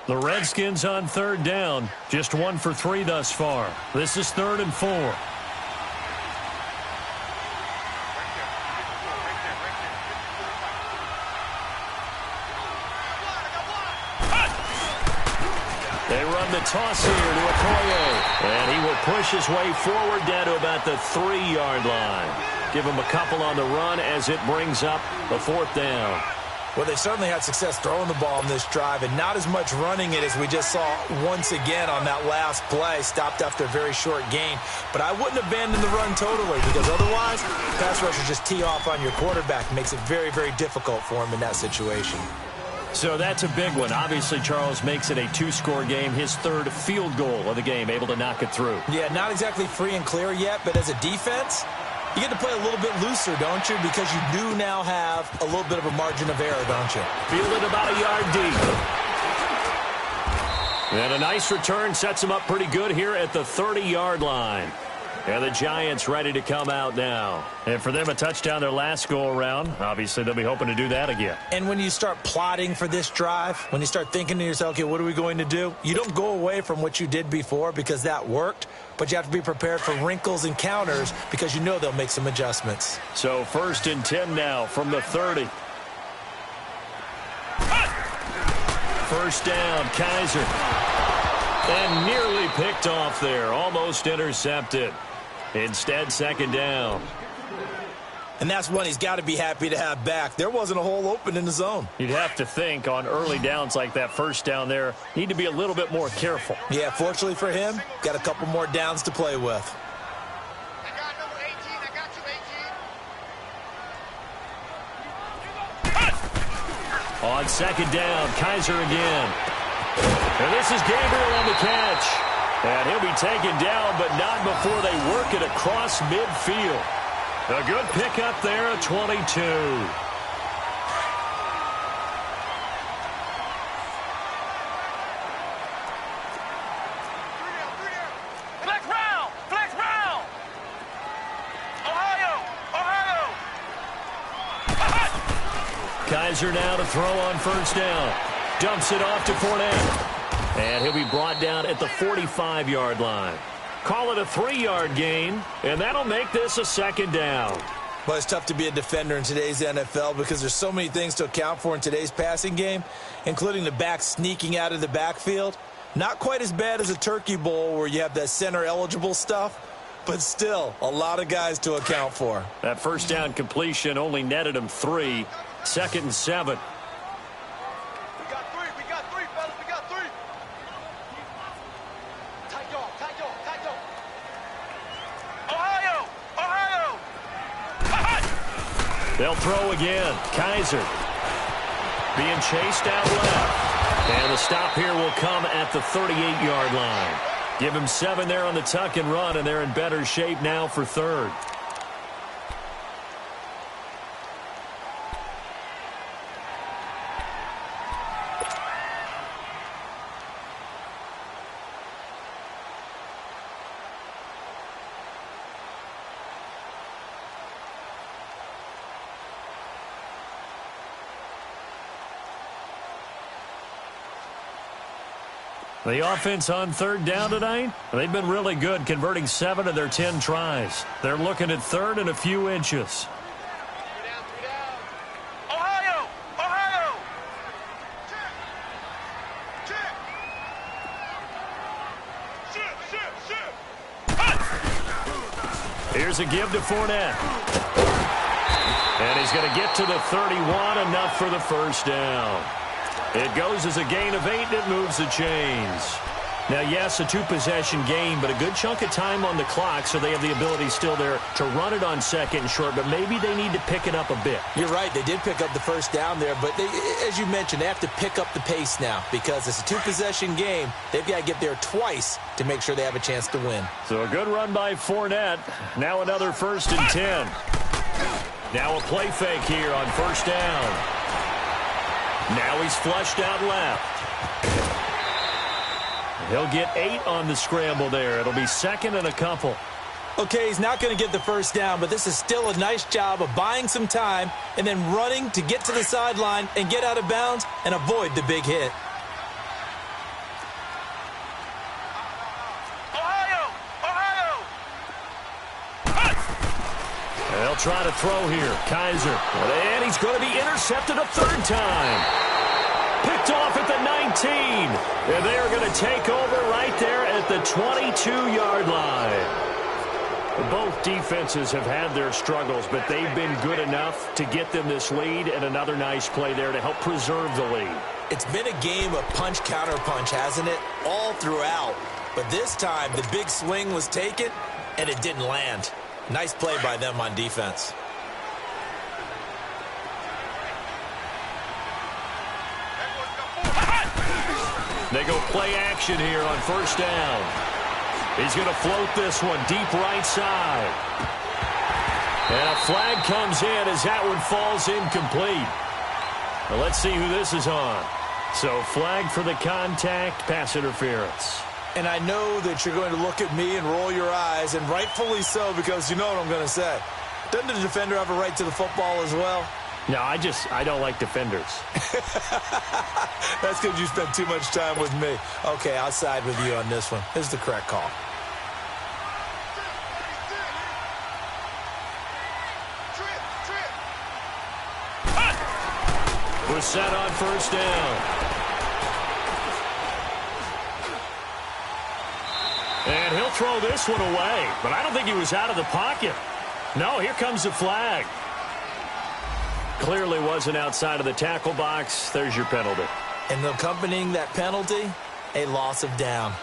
The Redskins on 3rd down. Just 1 for 3 thus far. This is 3rd and 4. They run the toss here to Okoye. And he will push his way forward down to about the 3-yard line. Give him a couple on the run as it brings up the 4th down. Well, they certainly had success throwing the ball in this drive, and not as much running it as we just saw once again on that last play. Stopped after a very short gain. But I wouldn't abandon the run totally, because otherwise, pass rushers just tee off on your quarterback. It makes it very, very difficult for him in that situation. So that's a big one. Obviously, Charles makes it a 2-score game. His 3rd field goal of the game, able to knock it through. Yeah, not exactly free and clear yet, but as a defense, you get to play a little bit looser, don't you? Because you do now have a little bit of a margin of error, don't you? Fielded about a yard deep. And a nice return sets him up pretty good here at the 30-yard line. And the Giants ready to come out now. And for them, a touchdown their last go-around. Obviously, they'll be hoping to do that again. And when you start plotting for this drive, when you start thinking to yourself, okay, what are we going to do? You don't go away from what you did before because that worked, but you have to be prepared for wrinkles and counters because you know they'll make some adjustments. So 1st and 10 now from the 30. 1st down, Kaiser. And nearly picked off there, almost intercepted. Instead, 2nd down. And that's one he's got to be happy to have back. There wasn't a hole open in the zone. You'd have to think on early downs like that first down there, need to be a little bit more careful. Yeah, fortunately for him, got a couple more downs to play with. I got number 18. I got you, 18. On second down, Kaiser again. And this is Gabriel on the catch. And he'll be taken down, but not before they work it across midfield. A good pickup there at 22. Flex round! Flex round! Ohio! Ohio! Kaiser now to throw on first down. Dumps it off to Fournette. And he'll be brought down at the 45-yard line. Call it a 3-yard gain, and that'll make this a second down. But it's tough to be a defender in today's NFL because there's so many things to account for in today's passing game, including the back sneaking out of the backfield. Not quite as bad as a turkey bowl where you have that center-eligible stuff, but still a lot of guys to account for. That first down completion only netted him 3. 2nd and 7. We got three, fellas, we got three. Tight dog. Ohio! They'll throw again. Kaiser being chased out left. And the stop here will come at the 38-yard line. Give him 7 there on the tuck and run, and they're in better shape now for 3rd. The offense on 3rd down tonight, they've been really good, converting 7 of their 10 tries. They're looking at 3rd and a few inches. 3 down. Ohio! Check. Here's a give to Fournette. And he's going to get to the 31, enough for the first down. It goes as a gain of 8, and it moves the chains. Now, yes, a 2-possession game, but a good chunk of time on the clock, so they have the ability still there to run it on 2nd and short, but maybe they need to pick it up a bit. You're right. They did pick up the first down there, but as you mentioned, they have to pick up the pace now because it's a 2-possession game. They've got to get there twice to make sure they have a chance to win. So a good run by Fournette. Now another 1st and 10. Now a play fake here on first down. Now he's flushed out left. He'll get 8 on the scramble there. It'll be 2nd and a couple. Okay, he's not going to get the first down, but this is still a nice job of buying some time and then running to get to the sideline and get out of bounds and avoid the big hit. Ohio! They'll try to throw here. Kaiser. And he's going to be intercepted a 3rd time. Picked off at the 19. And they are going to take over right there at the 22-yard line. Both defenses have had their struggles, but they've been good enough to get them this lead, and another nice play there to help preserve the lead. It's been a game of punch-counter-punch, hasn't it? All throughout. But this time, the big swing was taken, and it didn't land. Nice play by them on defense. They go play action here on first down. He's going to float this one deep right side. And a flag comes in as that one falls incomplete. Well, let's see who this is on. So flag for the contact, pass interference. And I know that you're going to look at me and roll your eyes, and rightfully so, because you know what I'm going to say. Doesn't the defender have a right to the football as well? No, I don't like defenders. That's because you spent too much time with me. Okay, I'll side with you on this one. This is the correct call. We're set on first down. And he'll throw this one away, but I don't think he was out of the pocket. No, here comes the flag. Clearly wasn't outside of the tackle box. There's your penalty. And accompanying that penalty, a loss of down.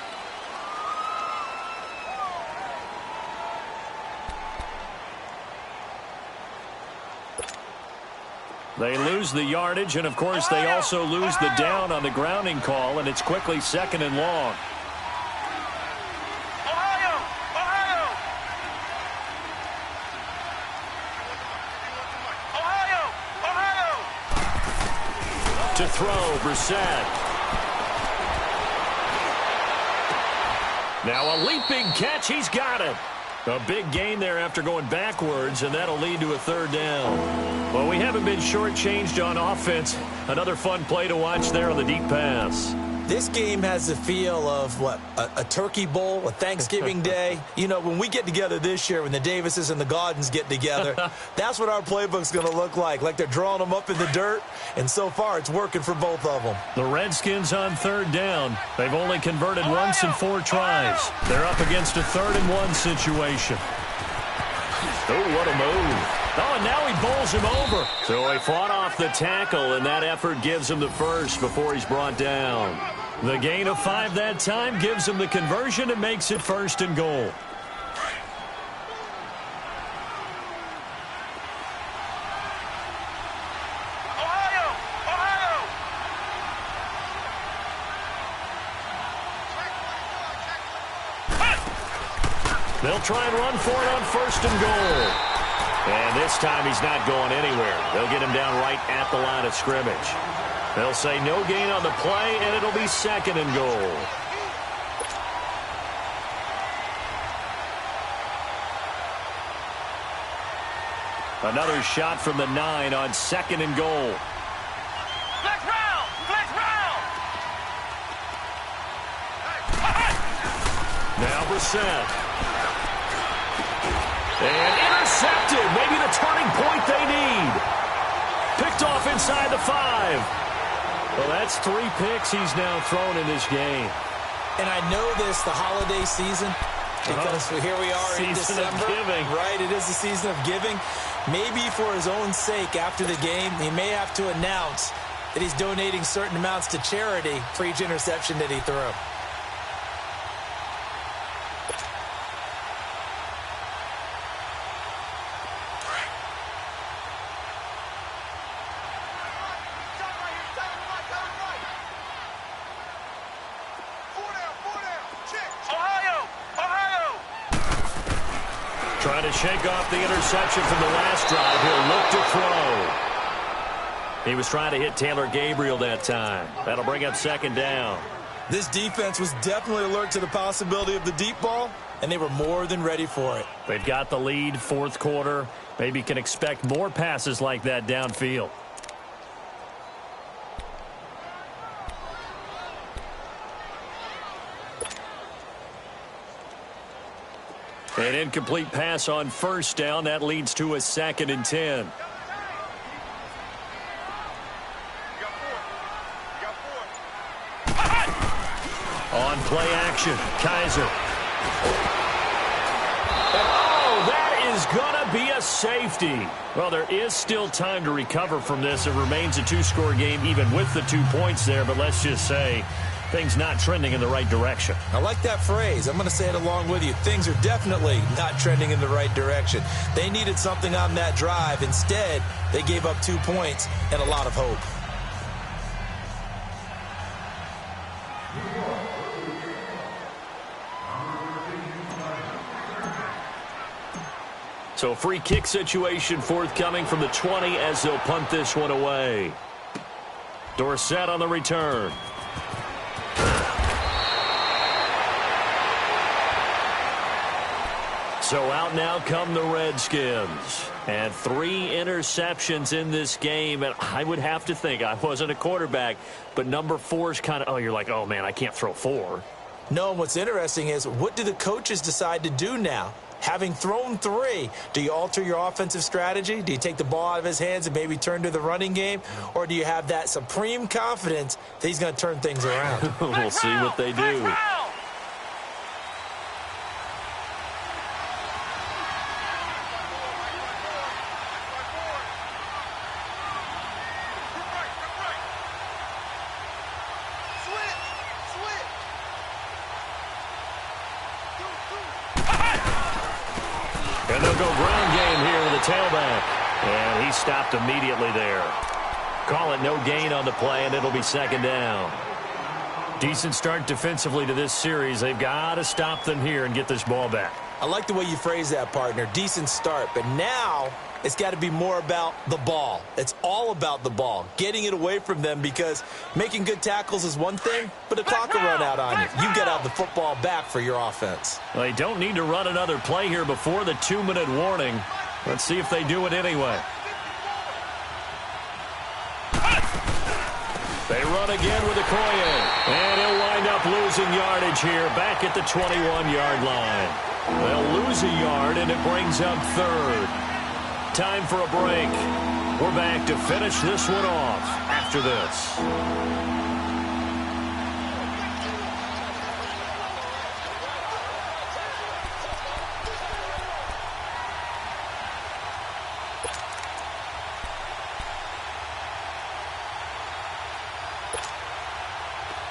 They lose the yardage, and, of course, they also lose the down on the grounding call, and it's quickly 2nd and long. To throw, Brissett. Now a leaping catch. He's got it. A big gain there after going backwards, and that'll lead to a 3rd down. Well, we haven't been shortchanged on offense. Another fun play to watch there on the deep pass. This game has the feel of, what, a turkey bowl, a Thanksgiving day. You know, when we get together this year, when the Davises and the Gaudens get together, that's what our playbook's going to look like they're drawing them up in the dirt, and so far it's working for both of them. The Redskins on 3rd down. They've only converted once in 4 tries. They're up against a 3rd and 1 situation. Oh, what a move. Oh, and now he bowls him over. So he fought off the tackle, and that effort gives him the first before he's brought down. The gain of 5 that time gives him the conversion and makes it 1st and goal. They'll try and run for it on 1st and goal. And this time he's not going anywhere. They'll get him down right at the line of scrimmage. They'll say no gain on the play, and it'll be 2nd and goal. Another shot from the 9 on 2nd and goal. Flex round! Flex round! Now Brissett. And intercepted. Maybe the turning point they need. Picked off inside the 5. Well, that's 3 picks he's now thrown in this game. And I know this, the holiday season, because here we are in December. Season of giving. Right, it is the season of giving. Maybe for his own sake after the game, he may have to announce that he's donating certain amounts to charity for each interception that he threw. Trying to shake off the interception from the last drive. He'll look to throw. He was trying to hit Taylor Gabriel that time. That'll bring up 2nd down. This defense was definitely alert to the possibility of the deep ball, and they were more than ready for it. They've got the lead, 4th quarter. Maybe can expect more passes like that downfield. An incomplete pass on 1st down. That leads to a 2nd and 10. On play action, Kaiser. Oh, that is going to be a safety. Well, there is still time to recover from this. It remains a 2-score game even with the 2 points there, but let's just say things not trending in the right direction. I like that phrase. I'm going to say it along with you. Things are definitely not trending in the right direction. They needed something on that drive. Instead, they gave up 2 points and a lot of hope. So free kick situation forthcoming from the 20 as they'll punt this one away. Dorsett on the return. So out now come the Redskins. And 3 interceptions in this game. And I would have to think, I wasn't a quarterback, but number 4 is kind of, oh, you're like, oh, man, I can't throw 4. No, what's interesting is, what do the coaches decide to do now? Having thrown 3, do you alter your offensive strategy? Do you take the ball out of his hands and maybe turn to the running game? Or do you have that supreme confidence that he's going to turn things around? We'll see what they do. And they'll go ground game here with the tailback. And he stopped immediately there. Call it no gain on the play, and it'll be second down. Decent start defensively to this series. They've got to stop them here and get this ball back. I like the way you phrase that, partner. Decent start. But now it's got to be more about the ball. It's all about the ball, getting it away from them, because making good tackles is one thing, but the clock will run out on you. You've got to have the football back for your offense. Well, they don't need to run another play here before the 2-minute warning. Let's see if they do it anyway. They run again with Okoye, and he'll wind up losing yardage here back at the 21-yard line. They'll lose a yard, and it brings up third. Time for a break. We're back to finish this one off after this.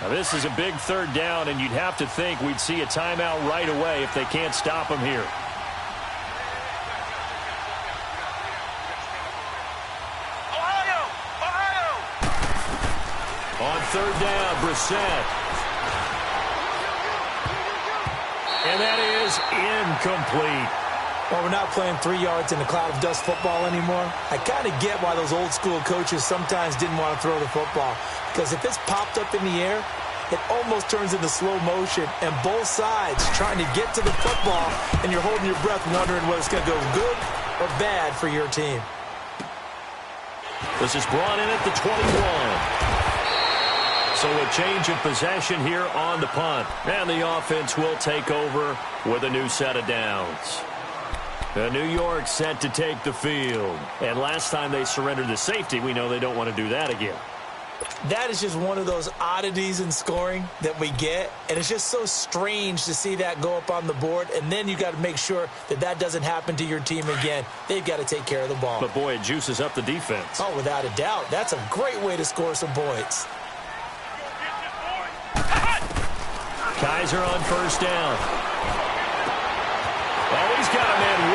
Now, this is a big third down, and you'd have to think we'd see a timeout right away if they can't stop him here. Ohio! On third down, Brissett. And that is incomplete. Well, we're not playing 3 yards in a cloud of dust football anymore. I kind of get why those old school coaches sometimes didn't want to throw the football. Because if it's popped up in the air, it almost turns into slow motion. And both sides trying to get to the football, and you're holding your breath wondering whether it's going to go good or bad for your team. This is brought in at the 21. So a change of possession here on the punt. And the offense will take over with a new set of downs. New York set to take the field. And last time they surrendered the safety, we know they don't want to do that again. That is just one of those oddities in scoring that we get. And it's just so strange to see that go up on the board. And then you got to make sure that that doesn't happen to your team again. They've got to take care of the ball. But, boy, it juices up the defense. Oh, without a doubt. That's a great way to score some points. Kaiser on first down. Oh, he's got a man